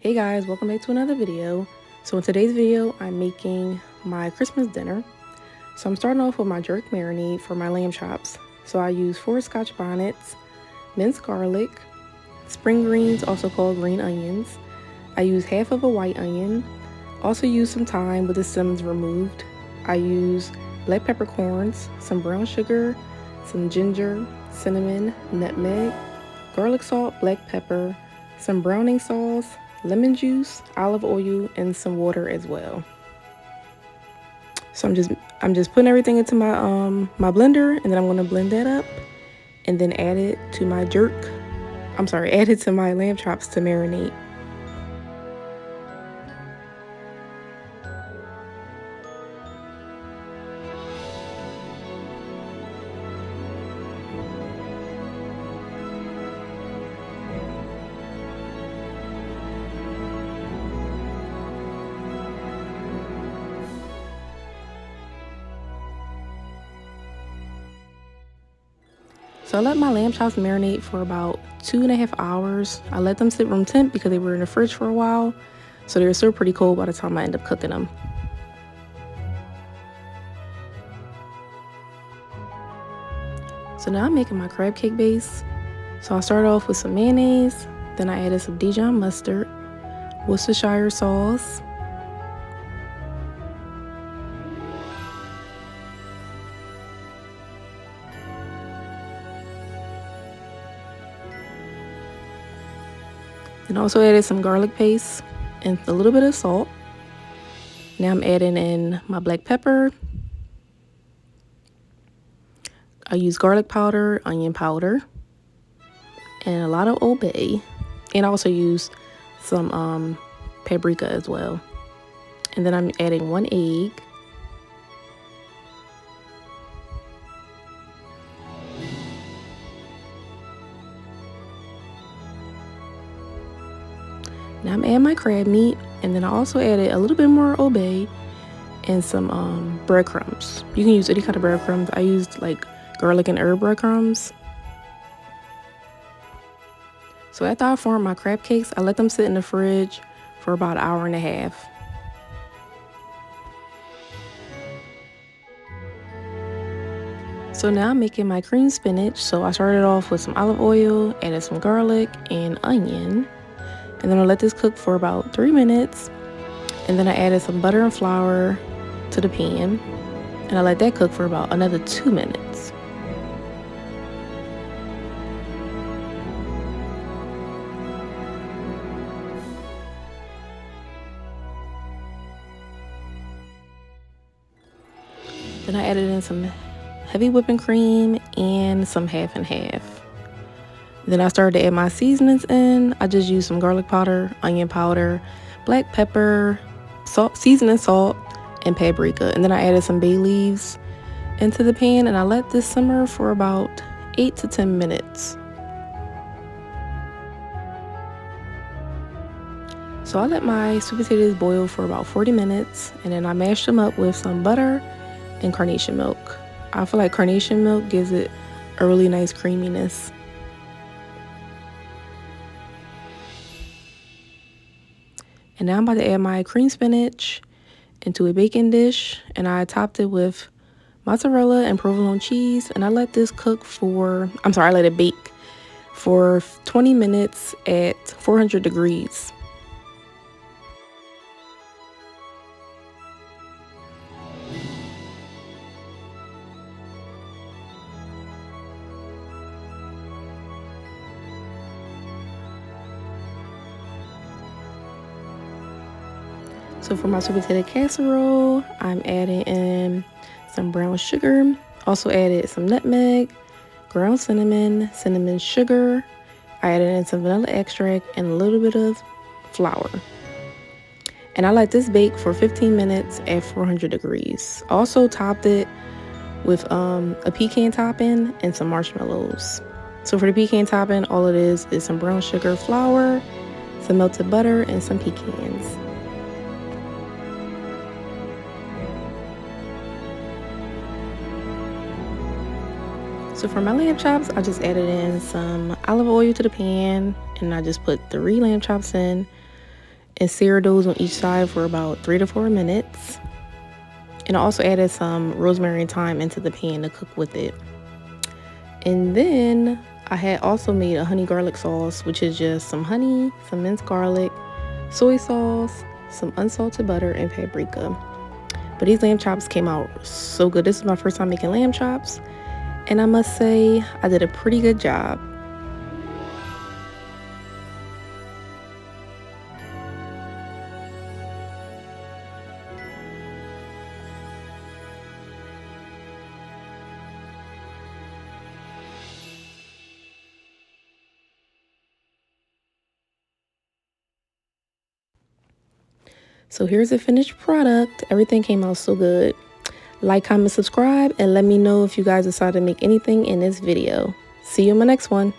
Hey guys, welcome back to another video. So in today's video, I'm making my Christmas dinner. So I'm starting off with my jerk marinade for my lamb chops. So I use 4 scotch bonnets, minced garlic, spring greens, also called green onions. I use half of a white onion. Also use some thyme with the stems removed. I use black peppercorns, some brown sugar, some ginger, cinnamon, nutmeg, garlic salt, black pepper, some browning sauce, lemon juice, olive oil, and some water as well. So I'm just putting everything into my blender, and then I'm going to blend that up and then add it to my add it to my lamb chops to marinate. So I let my lamb chops marinate for about 2.5 hours. I let them sit room temp because they were in the fridge for a while. So they were still pretty cold by the time I ended up cooking them. So now I'm making my crab cake base. So I started off with some mayonnaise. Then I added some Dijon mustard, Worcestershire sauce, and also added some garlic paste and a little bit of salt. Now I'm adding in my black pepper. I use garlic powder, onion powder, and a lot of Old Bay. And I also use some paprika as well. And then I'm adding 1 egg. Now I'm adding my crab meat, and then I also added a little bit more Old Bay and some breadcrumbs. You can use any kind of breadcrumbs. I used like garlic and herb breadcrumbs. So after I formed my crab cakes, I let them sit in the fridge for about 1.5 hours. So now I'm making my cream spinach. So I started off with some olive oil, added some garlic and onion. And then I let this cook for about 3 minutes. And then I added some butter and flour to the pan. And I let that cook for about another 2 minutes. Then I added in some heavy whipping cream and some half and half. Then I started to add my seasonings in. I just used some garlic powder, onion powder, black pepper, salt, seasoning salt, and paprika. And then I added some bay leaves into the pan, and I let this simmer for about 8 to 10 minutes. So I let my sweet potatoes boil for about 40 minutes, and then I mashed them up with some butter and carnation milk. I feel like carnation milk gives it a really nice creaminess. And now I'm about to add my cream spinach into a baking dish, and I topped it with mozzarella and provolone cheese, and I let this cook I let it bake for 20 minutes at 400 degrees. So for my sweet potato casserole, I'm adding in some brown sugar. Also added some nutmeg, ground cinnamon, cinnamon sugar. I added in some vanilla extract and a little bit of flour. And I let this bake for 15 minutes at 400 degrees. Also topped it with a pecan topping and some marshmallows. So for the pecan topping, all it is some brown sugar, flour, some melted butter, and some pecans. So for my lamb chops, I just added in some olive oil to the pan, and I just put 3 lamb chops in. and sear those on each side for about 3 to 4 minutes. And I also added some rosemary and thyme into the pan to cook with it. And then I had also made a honey garlic sauce, which is just some honey, some minced garlic, soy sauce, some unsalted butter, and paprika. But these lamb chops came out so good. This is my first time making lamb chops, and I must say I did a pretty good job. So here's the finished product. Everything came out so good. Like, comment, subscribe, and let me know if you guys decide to make anything in this video. See you in my next one.